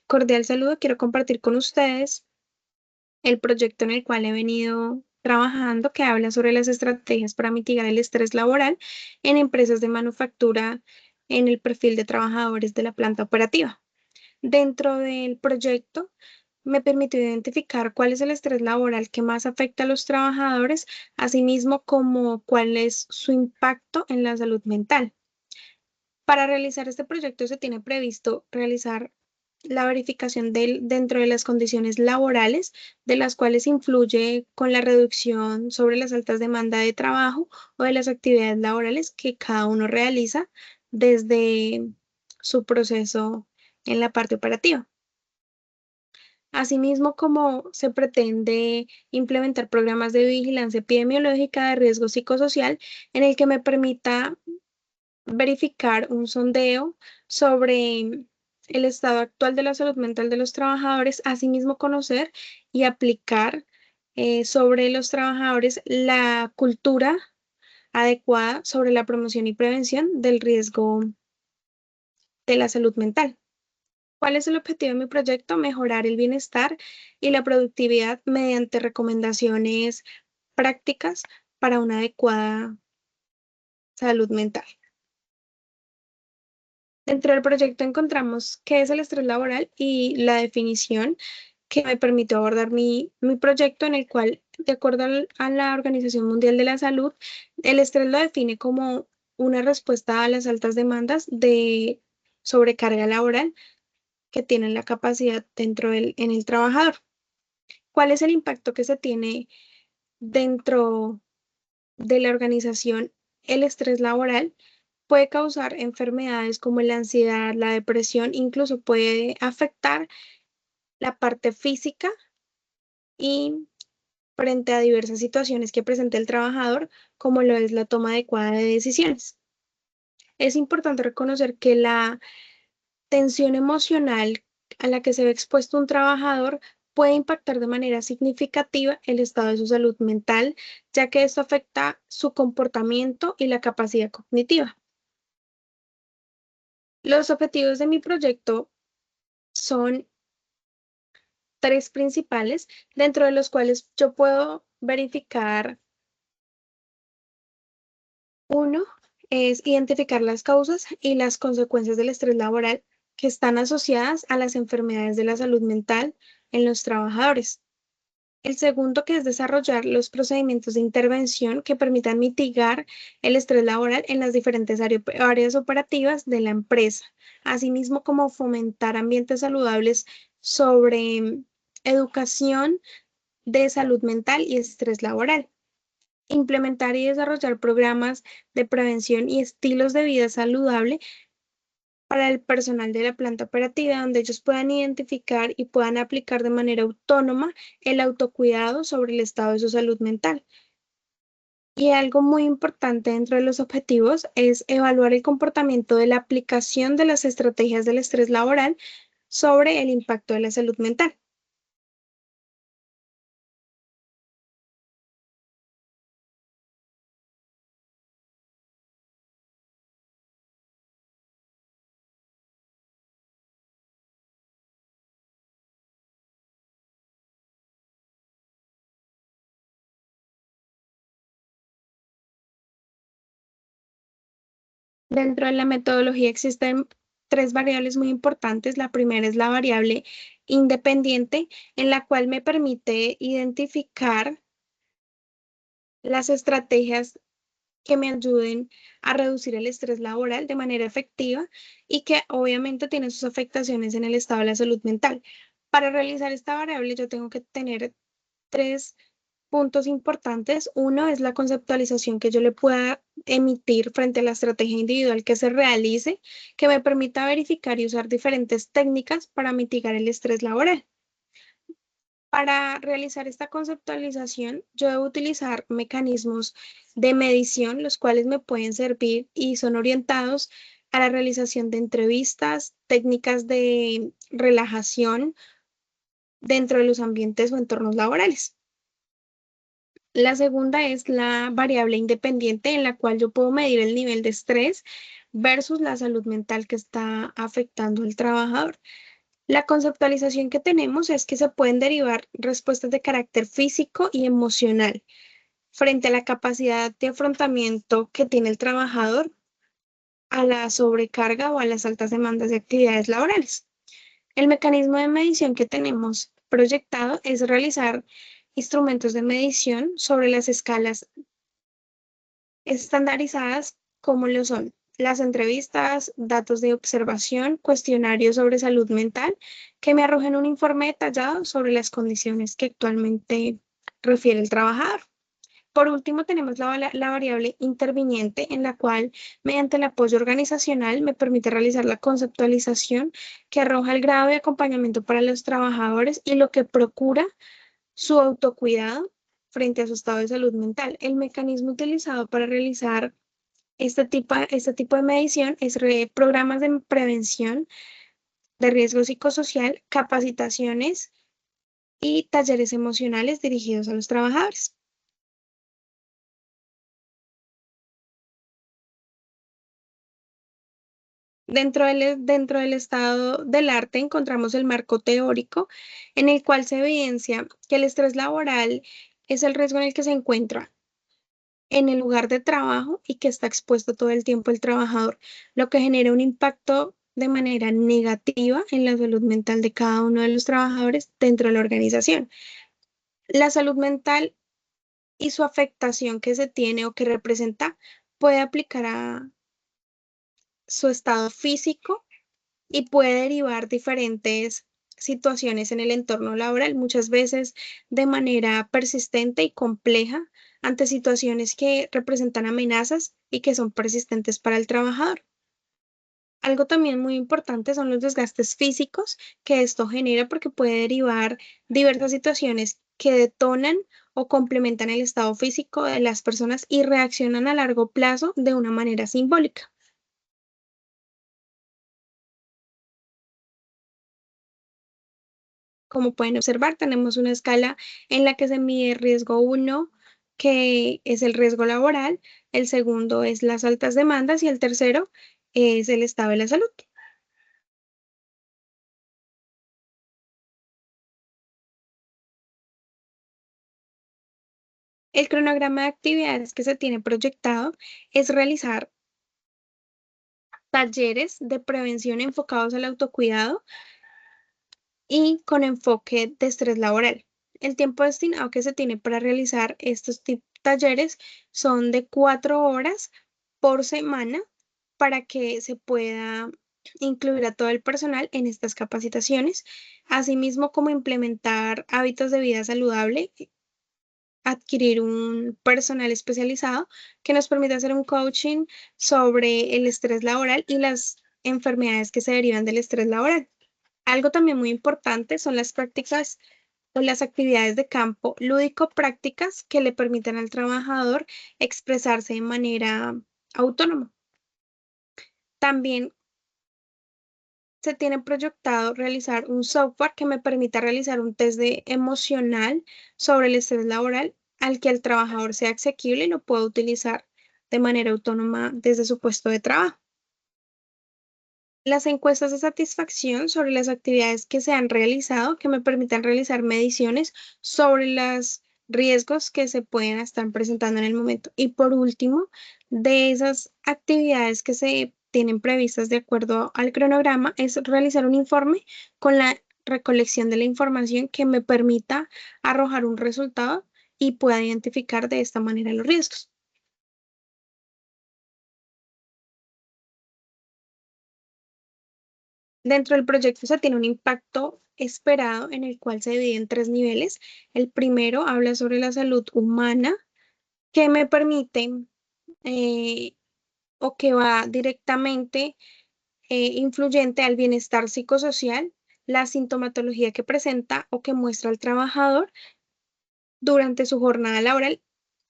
Cordial saludo, quiero compartir con ustedes el proyecto en el cual he venido trabajando que habla sobre las estrategias para mitigar el estrés laboral en empresas de manufactura en el perfil de trabajadores de la planta operativa. Dentro del proyecto me permitió identificar cuál es el estrés laboral que más afecta a los trabajadores, asimismo como cuál es su impacto en la salud mental. Para realizar este proyecto se tiene previsto realizar la verificación dentro de las condiciones laborales, de las cuales influye con la reducción sobre las altas demandas de trabajo o de las actividades laborales que cada uno realiza desde su proceso en la parte operativa. Asimismo, como se pretende implementar programas de vigilancia epidemiológica de riesgo psicosocial en el que me permita verificar un sondeo sobre el estado actual de la salud mental de los trabajadores, asimismo conocer y aplicar sobre los trabajadores la cultura adecuada sobre la promoción y prevención del riesgo de la salud mental. ¿Cuál es el objetivo de mi proyecto? Mejorar el bienestar y la productividad mediante recomendaciones prácticas para una adecuada salud mental. Dentro del proyecto encontramos qué es el estrés laboral y la definición que me permitió abordar mi proyecto en el cual, de acuerdo a la Organización Mundial de la Salud, el estrés lo define como una respuesta a las altas demandas de sobrecarga laboral que tienen la capacidad en el trabajador. ¿Cuál es el impacto que se tiene dentro de la organización? El estrés laboral puede causar enfermedades como la ansiedad, la depresión, incluso puede afectar la parte física y frente a diversas situaciones que presenta el trabajador, como lo es la toma adecuada de decisiones. Es importante reconocer que la tensión emocional a la que se ve expuesto un trabajador puede impactar de manera significativa el estado de su salud mental, ya que esto afecta su comportamiento y la capacidad cognitiva. Los objetivos de mi proyecto son tres principales, dentro de los cuales yo puedo verificar. Uno es identificar las causas y las consecuencias del estrés laboral que están asociadas a las enfermedades de la salud mental en los trabajadores. El segundo, que es desarrollar los procedimientos de intervención que permitan mitigar el estrés laboral en las diferentes áreas operativas de la empresa, asimismo como fomentar ambientes saludables sobre educación de salud mental y estrés laboral. Implementar y desarrollar programas de prevención y estilos de vida saludable para el personal de la planta operativa, donde ellos puedan identificar y puedan aplicar de manera autónoma el autocuidado sobre el estado de su salud mental. Y algo muy importante dentro de los objetivos es evaluar el comportamiento de la aplicación de las estrategias del estrés laboral sobre el impacto de la salud mental. Dentro de la metodología existen tres variables muy importantes. La primera es la variable independiente, en la cual me permite identificar las estrategias que me ayuden a reducir el estrés laboral de manera efectiva y que obviamente tienen sus afectaciones en el estado de la salud mental. Para realizar esta variable yo tengo que tener tres puntos importantes. Uno es la conceptualización que yo le pueda emitir frente a la estrategia individual que se realice, que me permita verificar y usar diferentes técnicas para mitigar el estrés laboral. Para realizar esta conceptualización, yo debo utilizar mecanismos de medición, los cuales me pueden servir y son orientados a la realización de entrevistas, técnicas de relajación dentro de los ambientes o entornos laborales. La segunda es la variable independiente en la cual yo puedo medir el nivel de estrés versus la salud mental que está afectando al trabajador. La conceptualización que tenemos es que se pueden derivar respuestas de carácter físico y emocional frente a la capacidad de afrontamiento que tiene el trabajador a la sobrecarga o a las altas demandas de actividades laborales. El mecanismo de medición que tenemos proyectado es realizar instrumentos de medición sobre las escalas estandarizadas como lo son las entrevistas, datos de observación, cuestionarios sobre salud mental, que me arrojen un informe detallado sobre las condiciones que actualmente refiere el trabajador. Por último, tenemos la variable interviniente, en la cual, mediante el apoyo organizacional, me permite realizar la conceptualización que arroja el grado de acompañamiento para los trabajadores y lo que procura su autocuidado frente a su estado de salud mental. El mecanismo utilizado para realizar este tipo de medición es programas de prevención de riesgo psicosocial, capacitaciones y talleres emocionales dirigidos a los trabajadores. Dentro del estado del arte encontramos el marco teórico en el cual se evidencia que el estrés laboral es el riesgo en el que se encuentra en el lugar de trabajo y que está expuesto todo el tiempo el trabajador, lo que genera un impacto de manera negativa en la salud mental de cada uno de los trabajadores dentro de la organización. La salud mental y su afectación que se tiene o que representa puede aplicar a su estado físico y puede derivar diferentes situaciones en el entorno laboral, muchas veces de manera persistente y compleja ante situaciones que representan amenazas y que son persistentes para el trabajador. Algo también muy importante son los desgastes físicos que esto genera porque puede derivar diversas situaciones que detonan o complementan el estado físico de las personas y reaccionan a largo plazo de una manera simbólica. Como pueden observar, tenemos una escala en la que se mide riesgo uno, que es el riesgo laboral, el segundo es las altas demandas y el tercero es el estado de la salud. El cronograma de actividades que se tiene proyectado es realizar talleres de prevención enfocados al autocuidado y con enfoque de estrés laboral. El tiempo destinado que se tiene para realizar estos talleres son de 4 horas por semana para que se pueda incluir a todo el personal en estas capacitaciones, asimismo como implementar hábitos de vida saludable, adquirir un personal especializado que nos permita hacer un coaching sobre el estrés laboral y las enfermedades que se derivan del estrés laboral. Algo también muy importante son las prácticas o las actividades de campo lúdico-prácticas que le permitan al trabajador expresarse de manera autónoma. También se tiene proyectado realizar un software que me permita realizar un test de emocional sobre el estrés laboral al que el trabajador sea asequible y lo pueda utilizar de manera autónoma desde su puesto de trabajo. Las encuestas de satisfacción sobre las actividades que se han realizado que me permitan realizar mediciones sobre los riesgos que se pueden estar presentando en el momento. Y por último, de esas actividades que se tienen previstas de acuerdo al cronograma, es realizar un informe con la recolección de la información que me permita arrojar un resultado y pueda identificar de esta manera los riesgos. Dentro del proyecto se tiene un impacto esperado en el cual se divide en 3 niveles. El primero habla sobre la salud humana, que me permite eh, o que va directamente influyente al bienestar psicosocial, la sintomatología que presenta o que muestra el trabajador durante su jornada laboral,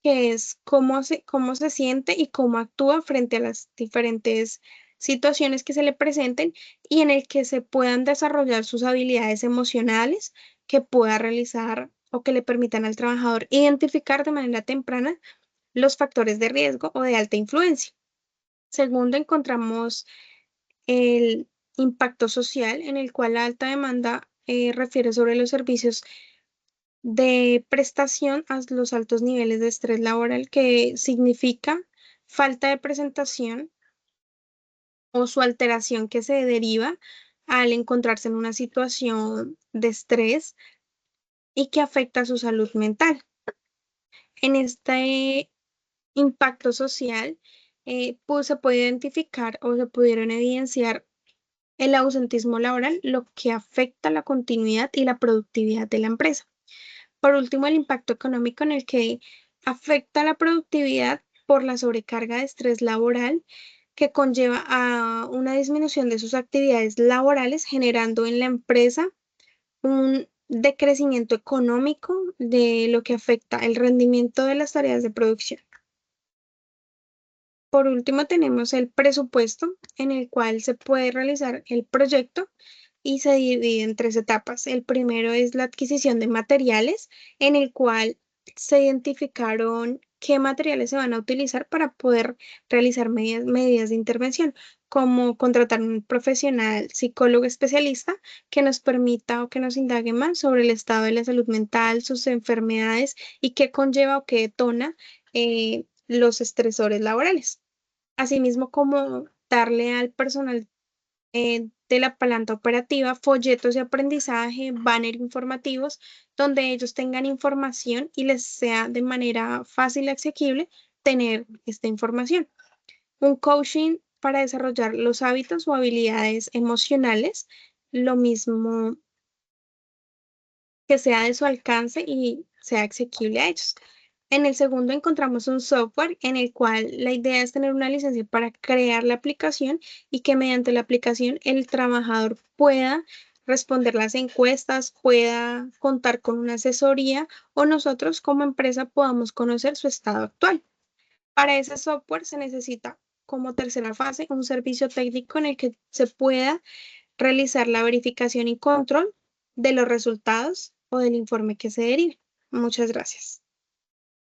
que es cómo se siente y cómo actúa frente a las diferentes situaciones que se le presenten y en el que se puedan desarrollar sus habilidades emocionales que pueda realizar o que le permitan al trabajador identificar de manera temprana los factores de riesgo o de alta influencia. Segundo, encontramos el impacto social, en el cual la alta demanda refiere sobre los servicios de prestación a los altos niveles de estrés laboral, que significa falta de presentación o su alteración que se deriva al encontrarse en una situación de estrés y que afecta a su salud mental. En este impacto social, pues se puede identificar o se pudieron evidenciar el ausentismo laboral, lo que afecta la continuidad y la productividad de la empresa. Por último, el impacto económico, en el que afecta la productividad por la sobrecarga de estrés laboral que conlleva a una disminución de sus actividades laborales, generando en la empresa un decrecimiento económico, de lo que afecta el rendimiento de las tareas de producción. Por último, tenemos el presupuesto, en el cual se puede realizar el proyecto y se divide en tres etapas. El primero es la adquisición de materiales, en el cual se identificaron qué materiales se van a utilizar para poder realizar medidas de intervención, como contratar un profesional psicólogo especialista que nos permita o que nos indague más sobre el estado de la salud mental, sus enfermedades y qué conlleva o qué detona los estresores laborales. Asimismo, como darle al personal de la planta operativa folletos de aprendizaje, banner informativos, donde ellos tengan información y les sea de manera fácil y asequible tener esta información. Un coaching para desarrollar los hábitos o habilidades emocionales, lo mismo, que sea de su alcance y sea asequible a ellos. En el segundo encontramos un software en el cual la idea es tener una licencia para crear la aplicación y que mediante la aplicación el trabajador pueda responder las encuestas, pueda contar con una asesoría o nosotros como empresa podamos conocer su estado actual. Para ese software se necesita, como tercera fase, un servicio técnico en el que se pueda realizar la verificación y control de los resultados o del informe que se derive. Muchas gracias.